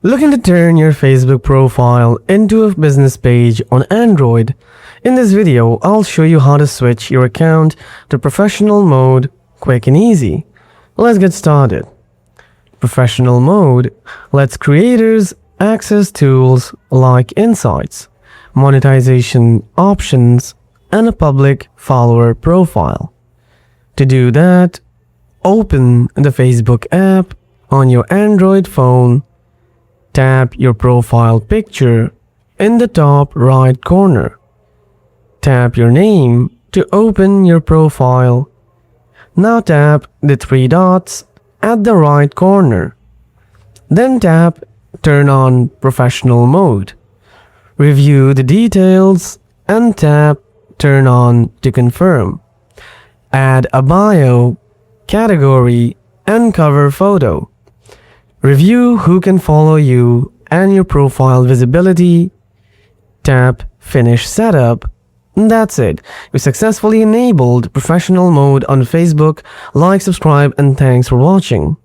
Looking to turn your Facebook profile into a business page on Android? In this video, I'll show you how to switch your account to professional mode quick and easy. Let's get started. Professional mode lets creators access tools like insights, monetization options, and a public follower profile. To do that, open the Facebook app on your Android phone. Tap your profile picture in the top right corner. Tap your name to open your profile. Now tap the three dots at the right corner. Then tap Turn on Professional Mode. Review the details and tap Turn on to confirm. Add a bio, category, and cover photo. Review who can follow you and your profile visibility. Tap Finish Setup. That's it. You successfully enabled professional mode on Facebook. Like, subscribe, and thanks for watching.